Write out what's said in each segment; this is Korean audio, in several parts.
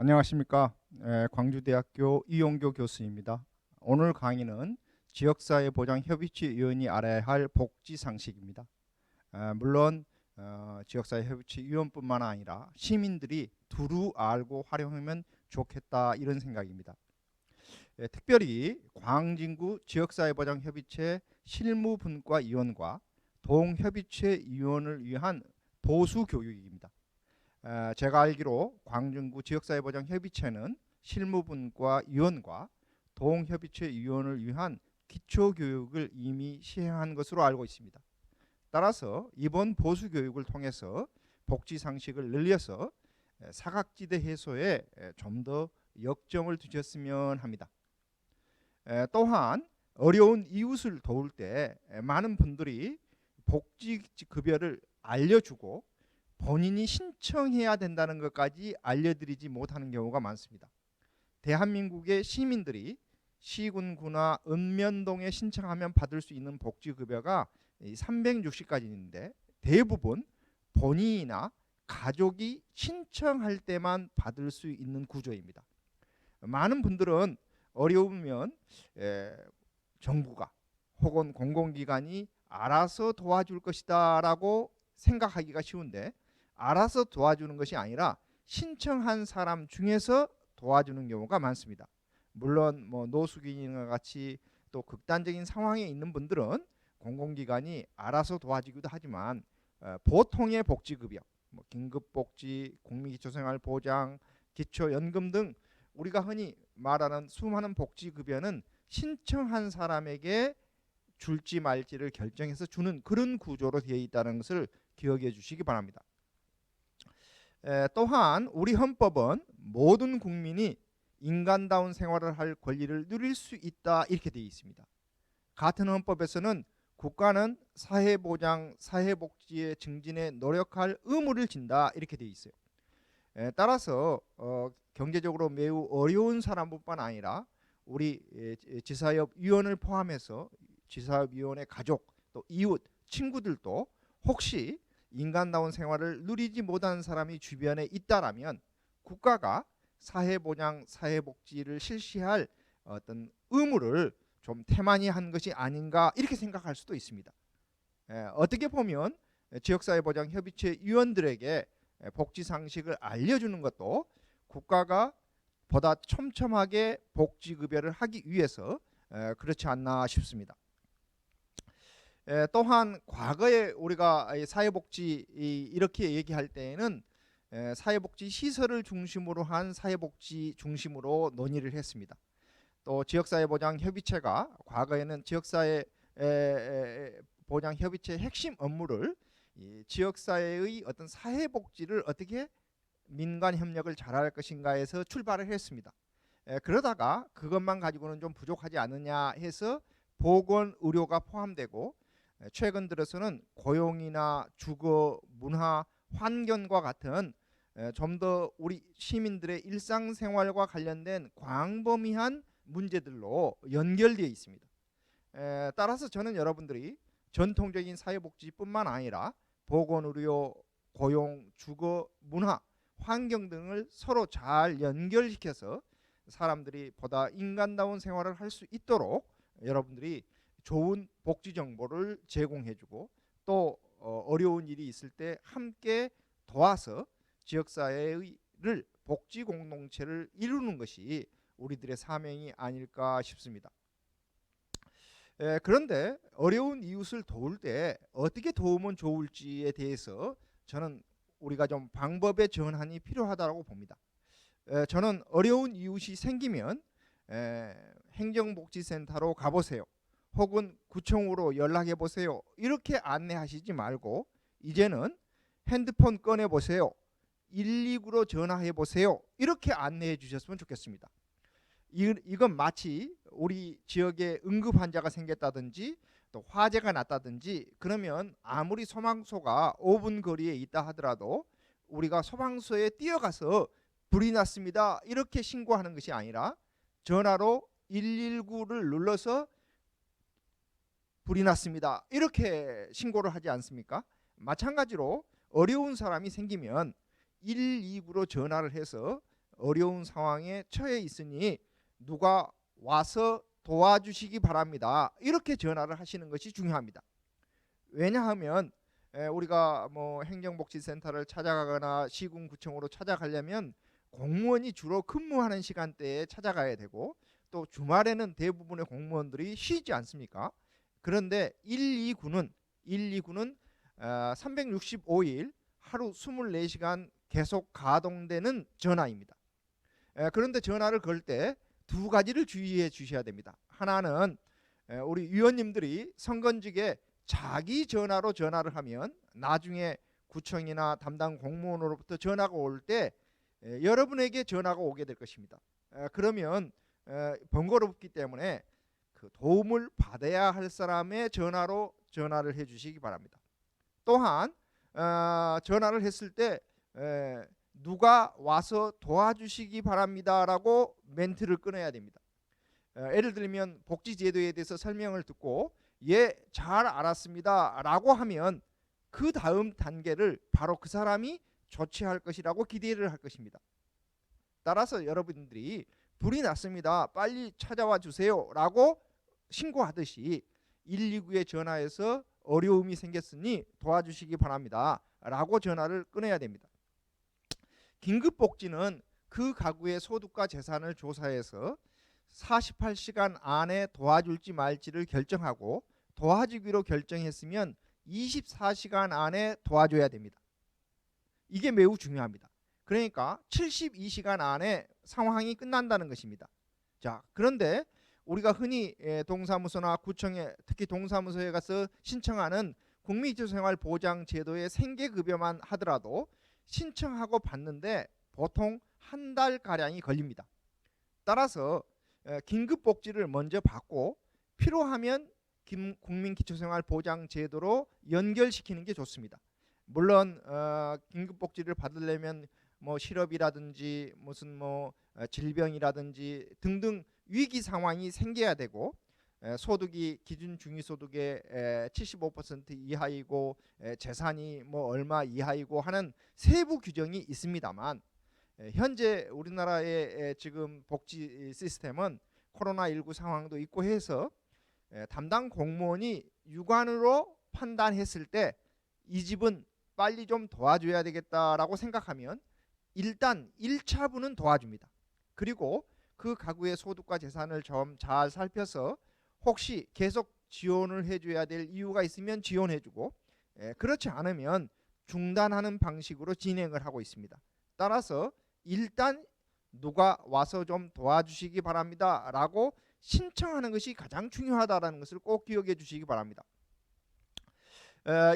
안녕하십니까. 광주대학교 이용교 교수입니다. 오늘 강의는 지역사회보장협의체위원이 알아야 할 복지상식입니다. 물론 지역사회협의체위원뿐만 아니라 시민들이 두루 알고 활용하면 좋겠다, 이런 생각입니다. 특별히 광진구 지역사회보장협의체 실무분과위원과 동협의체위원을 위한 보수교육입니다. 제가 알기로 광진구 지역사회보장협의체는 실무분과위원과 동협의체위원을 위한 기초교육을 이미 시행한 것으로 알고 있습니다. 따라서 이번 보수교육을 통해서 복지상식을 늘려서 사각지대 해소에 좀 더 역점을 두셨으면 합니다. 또한 어려운 이웃을 도울 때 많은 분들이 복지급여를 알려주고 본인이 신청해야 된다는 것까지 알려드리지 못하는 경우가 많습니다. 대한민국의 시민들이 시군구나 읍면동에 신청하면 받을 수 있는 복지급여가 360가지 있는데 대부분 본인이나 가족이 신청할 때만 받을 수 있는 구조입니다. 많은 분들은 어려우면 정부가 혹은 공공기관이 알아서 도와줄 것이다 라고 생각하기가 쉬운데, 알아서 도와주는 것이 아니라 신청한 사람 중에서 도와주는 경우가 많습니다. 물론 노숙인과 같이 또 극단적인 상황에 있는 분들은 공공기관이 알아서 도와주기도 하지만 보통의 복지급여, 긴급복지, 국민기초생활보장, 기초연금 등 우리가 흔히 말하는 수많은 복지급여는 신청한 사람에게 줄지 말지를 결정해서 주는 그런 구조로 되어 있다는 것을 기억해 주시기 바랍니다. 또한 우리 헌법은 모든 국민이 인간다운 생활을 할 권리를 누릴 수 있다, 이렇게 되어 있습니다. 같은 헌법에서는 국가는 사회보장, 사회복지의 증진에 노력할 의무를 진다, 이렇게 되어 있어요. 따라서 경제적으로 매우 어려운 사람뿐만 아니라 우리 지사협위원을 포함해서 지사협위원의 가족, 또 이웃, 친구들도 혹시 인간다운 생활을 누리지 못하는 사람이 주변에 있다라면 국가가 사회보장, 사회복지를 실시할 어떤 의무를 좀 태만히 한 것이 아닌가, 이렇게 생각할 수도 있습니다. 어떻게 보면 지역사회보장협의체 위원들에게 복지상식을 알려주는 것도 국가가 보다 촘촘하게 복지급여를 하기 위해서 그렇지 않나 싶습니다. 또한 과거에 우리가 사회복지 이렇게 얘기할 때에는 사회복지 시설을 중심으로 한 사회복지 중심으로 논의를 했습니다. 또 지역사회보장협의체가 과거에는 지역사회보장협의체의 핵심 업무를 지역사회의 어떤 사회복지를 어떻게 민간협력을 잘할 것인가에서 출발을 했습니다. 그러다가 그것만 가지고는 좀 부족하지 않느냐 해서 보건의료가 포함되고, 최근 들어서는 고용이나 주거, 문화, 환경과 같은 좀 더 우리 시민들의 일상생활과 관련된 광범위한 문제들로 연결되어 있습니다. 따라서 저는 여러분들이 전통적인 사회복지뿐만 아니라 보건의료, 고용, 주거, 문화, 환경 등을 서로 잘 연결시켜서 사람들이 보다 인간다운 생활을 할 수 있도록 여러분들이 좋은 복지 정보를 제공해주고, 또 어려운 일이 있을 때 함께 도와서 지역사회를 복지 공동체를 이루는 것이 우리들의 사명이 아닐까 싶습니다. 그런데 어려운 이웃을 도울 때 어떻게 도우면 좋을지에 대해서 저는 우리가 좀 방법의 전환이 필요하다고 봅니다. 저는 어려운 이웃이 생기면 행정복지센터로 가보세요, 혹은 구청으로 연락해 보세요, 이렇게 안내하시지 말고 이제는 핸드폰 꺼내 보세요, 119로 전화해 보세요, 이렇게 안내해 주셨으면 좋겠습니다. 이건 마치 우리 지역에 응급 환자가 생겼다든지 또 화재가 났다든지 그러면 아무리 소방서가 5분 거리에 있다 하더라도 우리가 소방서에 뛰어가서 불이 났습니다, 이렇게 신고하는 것이 아니라 전화로 119를 눌러서 불이 났습니다, 이렇게 신고를 하지 않습니까? 마찬가지로 어려운 사람이 생기면 119로 전화를 해서 어려운 상황에 처해 있으니 누가 와서 도와주시기 바랍니다. 이렇게 전화를 하시는 것이 중요합니다. 왜냐하면 우리가 뭐 행정복지센터를 찾아가거나 시군구청으로 찾아가려면 공무원이 주로 근무하는 시간대에 찾아가야 되고 또 주말에는 대부분의 공무원들이 쉬지 않습니까? 그런데 129는 365일 하루 24시간 계속 가동되는 전화입니다. 그런데 전화를 걸 때 두 가지를 주의해 주셔야 됩니다. 하나는 우리 위원님들이 선건직에 자기 전화로 전화를 하면 나중에 구청이나 담당 공무원으로부터 전화가 올 때 여러분에게 전화가 오게 될 것입니다. 그러면 번거롭기 때문에 그 도움을 받아야 할 사람의 전화로 전화를 해주시기 바랍니다. 또한 전화를 했을 때 누가 와서 도와주시기 바랍니다라고 멘트를 끊어야 됩니다. 예를 들면 복지제도에 대해서 설명을 듣고 예, 잘 알았습니다 라고 하면 그 다음 단계를 바로 그 사람이 조치할 것이라고 기대를 할 것입니다. 따라서 여러분들이 불이 났습니다, 빨리 찾아와 주세요 라고 신고하듯이 129에 전화해서 어려움이 생겼으니 도와주시기 바랍니다 라고 전화를 끊어야 됩니다. 긴급복지는 그 가구의 소득과 재산을 조사해서 48시간 안에 도와줄지 말지를 결정하고 도와주기로 결정했으면 24시간 안에 도와줘야 됩니다. 이게 매우 중요합니다. 그러니까 72시간 안에 상황이 끝난다는 것입니다. 자, 그런데 우리가 흔히 동사무소나 구청에, 특히 동사무소에 가서 신청하는 국민기초생활보장제도의 생계급여만 하더라도 신청하고 받는데 보통 한 달가량이 걸립니다. 따라서 긴급복지를 먼저 받고 필요하면 국민기초생활보장제도로 연결시키는 게 좋습니다. 물론 긴급복지를 받으려면 뭐 실업이라든지 무슨 뭐 질병이라든지 등등 위기 상황이 생겨야 되고 소득이 기준 중위소득의 75% 이하이고 재산이 뭐 얼마 이하이고 하는 세부 규정이 있습니다만 현재 우리나라의 지금 복지 시스템은 코로나19 상황도 있고 해서 담당 공무원이 유관으로 판단했을 때 이 집은 빨리 좀 도와줘야 되겠다라고 생각하면 일단 1차분은 도와줍니다. 그리고 그 가구의 소득과 재산을 좀 잘 살펴서 혹시 계속 지원을 해줘야 될 이유가 있으면 지원해주고 그렇지 않으면 중단하는 방식으로 진행을 하고 있습니다. 따라서 일단 누가 와서 좀 도와주시기 바랍니다 라고 신청하는 것이 가장 중요하다는 것을 꼭 기억해 주시기 바랍니다.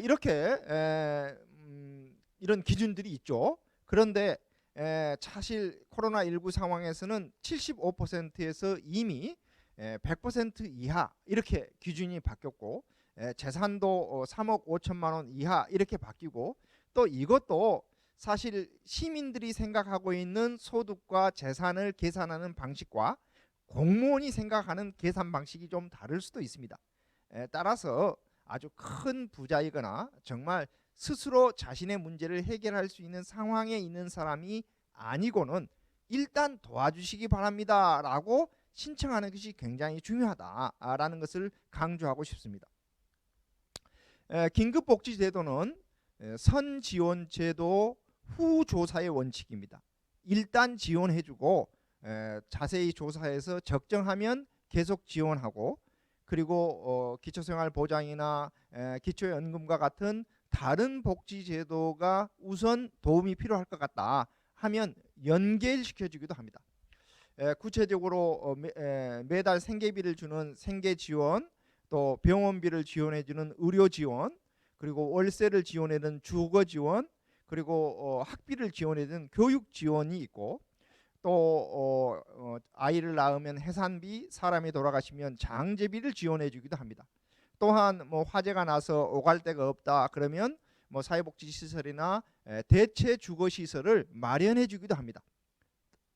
이렇게 이런 기준들이 있죠. 그런데 사실 코로나19 상황에서는 75%에서 이미 100% 이하 이렇게 기준이 바뀌었고 재산도 3억 5천만 원 이하 이렇게 바뀌고 또 이것도 사실 시민들이 생각하고 있는 소득과 재산을 계산하는 방식과 공무원이 생각하는 계산 방식이 좀 다를 수도 있습니다. 따라서 아주 큰 부자이거나 정말 스스로 자신의 문제를 해결할 수 있는 상황에 있는 사람이 아니고는 일단 도와주시기 바랍니다 라고 신청하는 것이 굉장히 중요하다라는 것을 강조하고 싶습니다. 긴급복지제도는 선지원제도 후조사의 원칙입니다. 일단 지원해주고 자세히 조사해서 적정하면 계속 지원하고 그리고 기초생활보장이나 기초연금과 같은 다른 복지제도가 우선 도움이 필요할 것 같다 하면 연계시켜주기도 합니다. 구체적으로 매달 생계비를 주는 생계지원, 또 병원비를 지원해주는 의료지원, 그리고 월세를 지원해주는 주거지원, 그리고 학비를 지원해주는 교육지원이 있고 또 아이를 낳으면 해산비, 사람이 돌아가시면 장제비를 지원해주기도 합니다. 또한 뭐 화재가 나서 오갈 데가 없다 그러면 뭐 사회복지시설이나 대체 주거시설을 마련해주기도 합니다.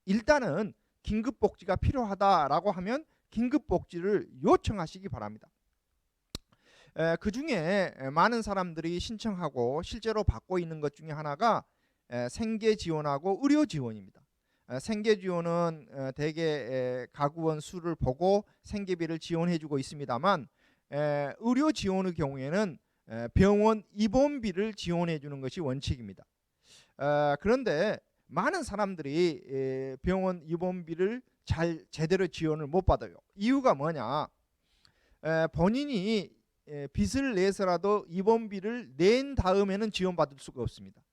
일단은 긴급복지가 필요하다라고 하면 긴급복지를 요청하시기 바랍니다. 그 중에 많은 사람들이 신청하고 실제로 받고 있는 것 중에 하나가 생계지원하고 의료지원입니다. 생계 지원은 대개 가구원 수를 보고 생계비를 지원해 주고 있습니다만 의료 지원의 경우에는 병원 입원비를 지원해 주는 것이 원칙입니다. 그런데 많은 사람들이 병원 입원비를 제대로 지원을 못 받아요. 이유가 뭐냐? 본인이 빚을 내서라도 입원비를 낸 다음에는 지원받을 수가 없습니다.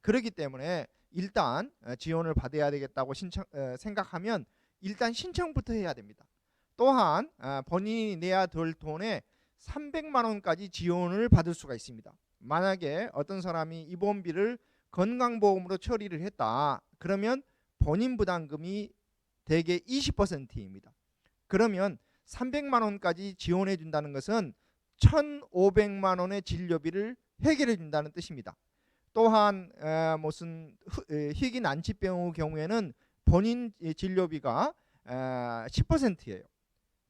그렇기 때문에 일단 지원을 받아야 되겠다고 생각하면 일단 신청부터 해야 됩니다. 또한 본인이 내야 될 돈에 300만 원까지 지원을 받을 수가 있습니다. 만약에 어떤 사람이 입원비를 건강보험으로 처리를 했다. 그러면 본인 부담금이 대개 20%입니다. 그러면 300만 원까지 지원해 준다는 것은 1,500만 원의 진료비를 해결해 준다는 뜻입니다. 또한 무슨 희귀 난치병의 경우에는 본인 진료비가 10%예요.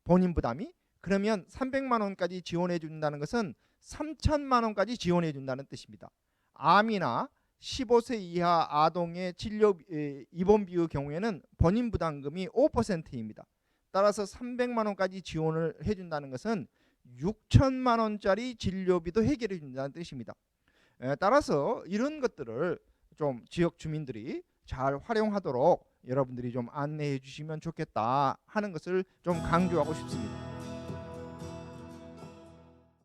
본인 부담이. 그러면 300만 원까지 지원해 준다는 것은 3천만 원까지 지원해 준다는 뜻입니다. 암이나 15세 이하 아동의 진료 입원비의 경우에는 본인 부담금이 5%입니다. 따라서 300만 원까지 지원을 해준다는 것은 6천만 원짜리 진료비도 해결해 준다는 뜻입니다. 따라서 이런 것들을 좀 지역 주민들이 잘 활용하도록 여러분들이 좀 안내해 주시면 좋겠다 하는 것을 좀 강조하고 싶습니다.